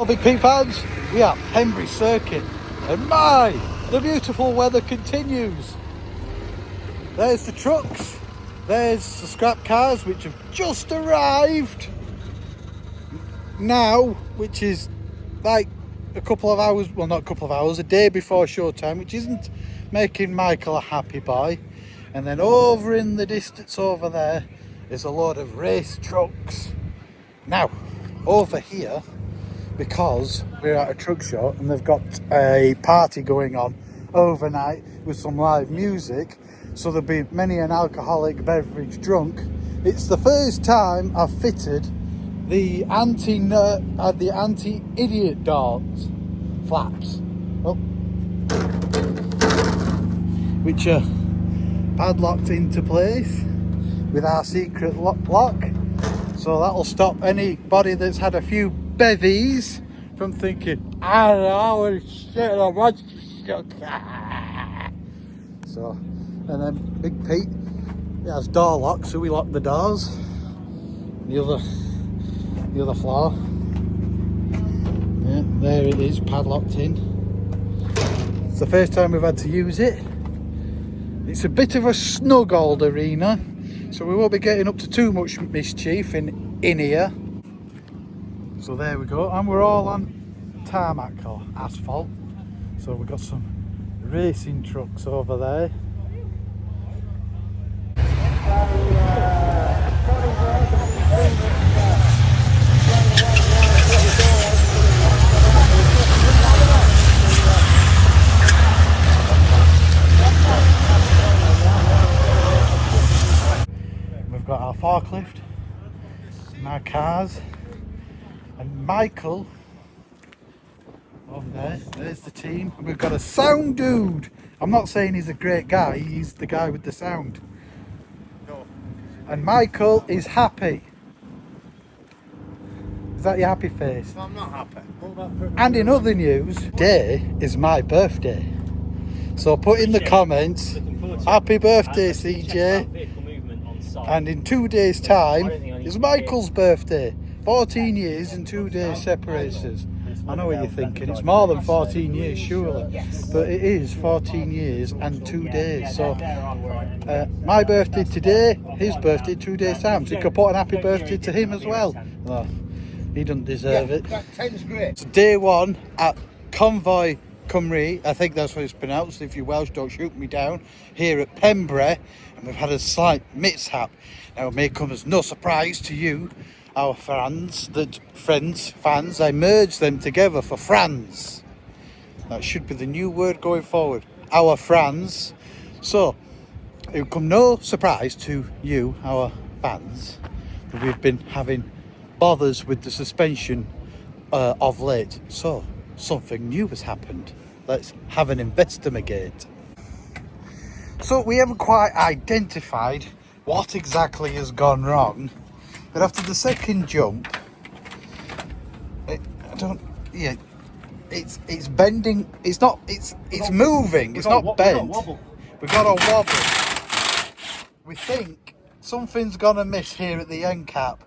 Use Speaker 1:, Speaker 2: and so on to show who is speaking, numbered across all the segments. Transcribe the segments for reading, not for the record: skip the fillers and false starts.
Speaker 1: Big Pete fans, we are Pembrey Circuit, and the beautiful weather continues. There's the trucks, there's the scrap cars which have just arrived now, which is like a couple of hours, well not a couple of hours, a day before showtime, which isn't making Michael a happy boy. And then over in the distance over there is a load of race trucks. Now, over here, because we're at a truck show and they've got a party going on overnight with some live music, so there'll be many an alcoholic beverage drunk. It's the first time I've fitted the anti-idiot doors flaps, which are padlocked into place with our secret lock, so that'll stop anybody that's had a few bevies from thinking, I know shit, I want to. So, and then Big Pete has door locks, so we lock the doors. The other floor. Yeah, there it is, padlocked in. It's the first time we've had to use it. It's a bit of a snug old arena, so we won't be getting up to too much mischief in here. So there we go, and we're all on tarmac or asphalt. So we've got some racing trucks over there. We've got our forklift and our cars. And Michael, over there's the team. We've got a sound dude. I'm not saying he's a great guy, he's the guy with the sound. No. And Michael is happy. Is that your happy face?
Speaker 2: No, I'm not happy.
Speaker 1: And in other news, today is my birthday. So put in the comments, happy birthday CJ. And in 2 days time is Michael's birthday. 14 years and 2 days separates us. I know what you're thinking, it's more than 14 years surely, but it is 14 years and 2 days. So my birthday today, his birthday 2 days time, so you could put an happy birthday to him as well. Oh, he doesn't deserve it.
Speaker 2: That 10's great.
Speaker 1: It's day one at Convoy Pembrey, I think that's what it's pronounced. If you're Welsh, don't shoot me down. Here at Pembrey, and we've had a slight mishap. Now it may come as no surprise to you, our fans, I merged them together for Frans. That should be the new word going forward. Our Frans. So, it will come no surprise to you, our fans, that we've been having bothers with the suspension of late. So, something new has happened. Let's have an investigate. So, we haven't quite identified what exactly has gone wrong. But after the second jump, it's bending. It's moving. It's not bent. We've got a wobble. We think something's gonna miss here at the end cap.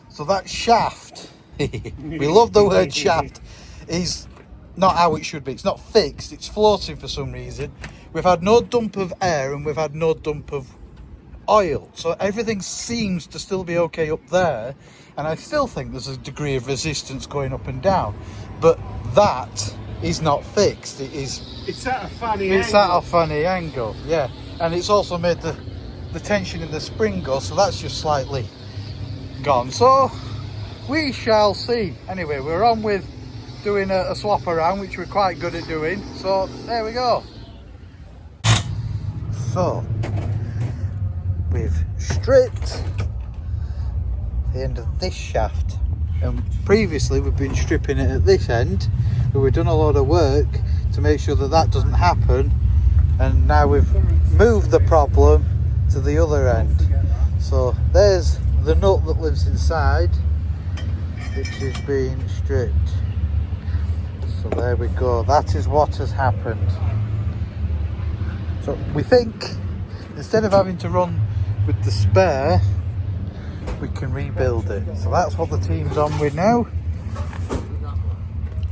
Speaker 1: So that shaft, we love the word shaft, is not how it should be. It's not fixed. It's floating for some reason. We've had no dump of air and we've had no dump of oil, so everything seems to still be okay up there, and I still think there's a degree of resistance going up and down, but that is not fixed.
Speaker 2: It's at a funny
Speaker 1: angle, yeah, and it's also made the tension in the spring go, so that's just slightly gone. So we shall see. Anyway, we're on with doing a swap around, which we're quite good at doing, so there we go. So we've stripped the end of this shaft, and previously we've been stripping it at this end, but we've done a lot of work to make sure that that doesn't happen, and now we've moved the problem to the other end. So there's the nut that lives inside, which is being stripped. So there we go, that is what has happened. So we think instead of having to run with the spare, we can rebuild it. So that's what the team's on with now.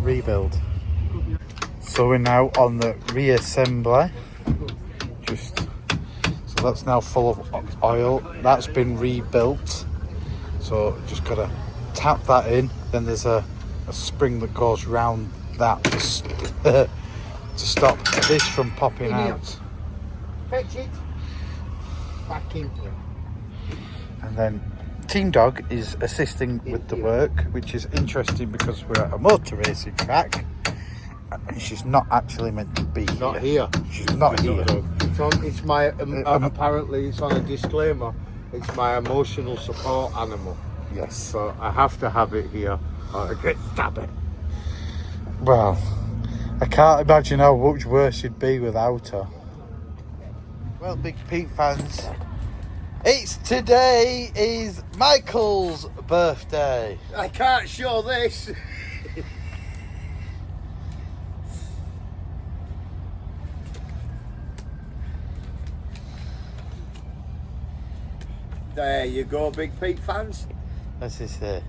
Speaker 1: rebuild. So we're now on the reassembly. So that's now full of oil. That's been rebuilt. So just gotta tap that in. Then there's a spring that goes round that to stop this from popping out.
Speaker 2: Fetch it. Back into it.
Speaker 1: And then Team Dog is assisting with the work, which is interesting because we're at a motor racing track and she's not actually meant to be
Speaker 2: Not here.
Speaker 1: She's not here.
Speaker 2: It's my apparently it's on a disclaimer. It's my emotional support animal.
Speaker 1: Yes.
Speaker 2: So I have to have it here or I get stabbed.
Speaker 1: Well, I can't imagine how much worse you'd be without her. Well, Big Pete fans, today is Michael's birthday.
Speaker 2: I can't show this. There you go, Big Pete fans.
Speaker 1: What's this here?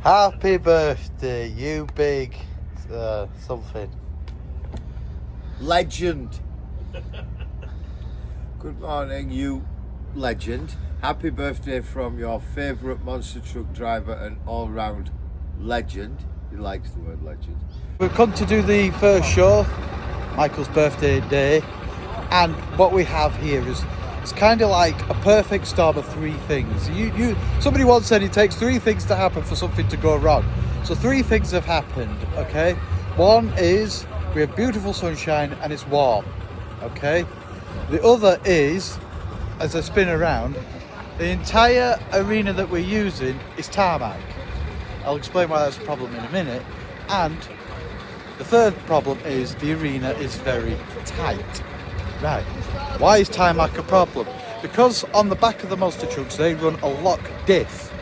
Speaker 1: Happy birthday, you big something.
Speaker 2: Legend. Good morning, you legend. Happy birthday from your favourite monster truck driver and all-round legend. He likes the word legend.
Speaker 1: We've come to do the first show, Michael's birthday day, and what we have here is it's kind of like a perfect storm of three things. Somebody once said it takes three things to happen for something to go wrong. So three things have happened, okay? One is we have beautiful sunshine and it's warm, okay? The other is, as I spin around, the entire arena that we're using is tarmac. I'll explain why that's a problem in a minute. And the third problem is the arena is very tight. Right, why is tarmac a problem? Because on the back of the monster trucks they run a lock diff.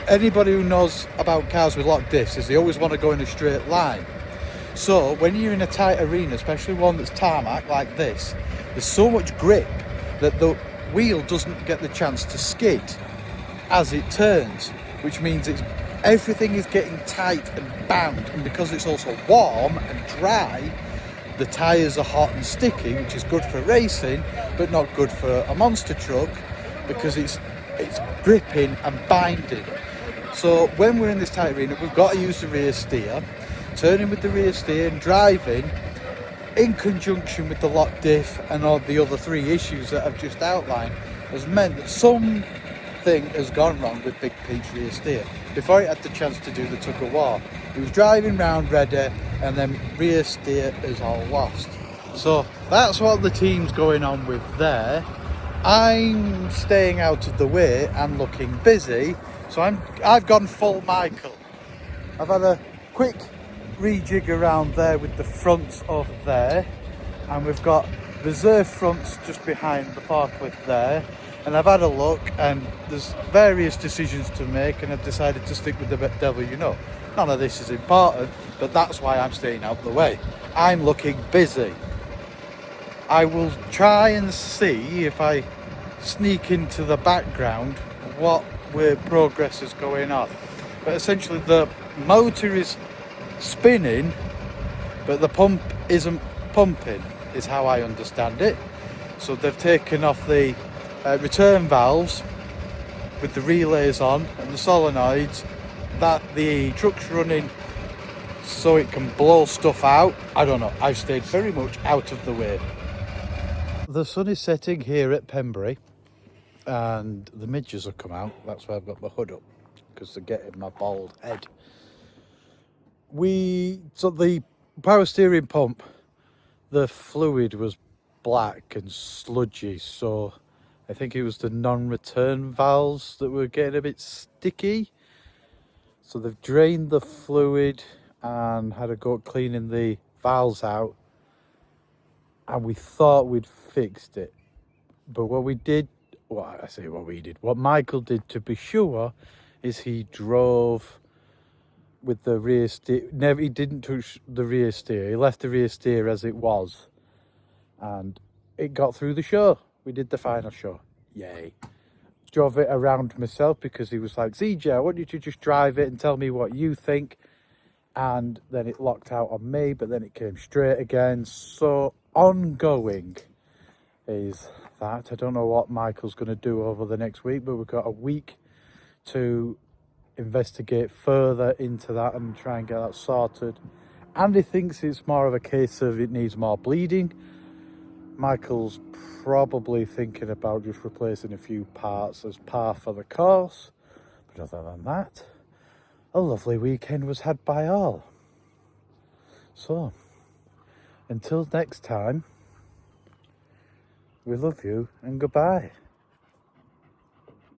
Speaker 1: Anybody who knows about cars with lock diffs is they always want to go in a straight line. So when you're in a tight arena, especially one that's tarmac like this, there's so much grip that the wheel doesn't get the chance to skid as it turns, which means everything is getting tight and bound, and because it's also warm and dry, the tyres are hot and sticky, which is good for racing, but not good for a monster truck because it's gripping and binding. So when we're in this tight arena, we've got to use the rear steer. Turning with the rear steer and driving in conjunction with the lock diff and all the other three issues that I've just outlined has meant that something has gone wrong with Big Pete's rear steer. Before he had the chance to do the tug of war, he was driving round ready and then rear steer is all lost. So that's what the team's going on with there. I'm staying out of the way and looking busy, so I've gone full Michael. I've had a quick rejig around there with the fronts over there, and we've got reserve fronts just behind the forklift there, and I've had a look and there's various decisions to make and I've decided to stick with the devil you know. None of this is important, but that's why I'm staying out the way. I'm looking busy. I will try and see if I sneak into the background what progress is going on. But essentially the motor is spinning, but the pump isn't pumping, is how I understand it. So they've taken off the return valves with the relays on and the solenoids that the truck's running so it can blow stuff out. I don't know, I've stayed very much out of the way. The sun is setting here at Pembrey and the midges have come out. That's why I've got my hood up, because they're getting my bald head. So the power steering pump, the fluid was black and sludgy, so I think it was the non-return valves that were getting a bit sticky. So they've drained the fluid and had a go at cleaning the valves out, and we thought we'd fixed it. But what Michael did to be sure is he drove with the rear steer. He didn't touch the rear steer. He left the rear steer as it was, and it got through the show. We did the final show. Yay. Drove it around myself because he was like, CJ, I want you to just drive it and tell me what you think. and then it locked out on me, but then it came straight again. So ongoing is that. I don't know what Michael's going to do over the next week, but we've got a week to investigate further into that and try and get that sorted. Andy thinks it's more of a case of it needs more bleeding. Michael's probably thinking about just replacing a few parts as par for the course. But other than that, a lovely weekend was had by all. So, until next time, we love you and goodbye.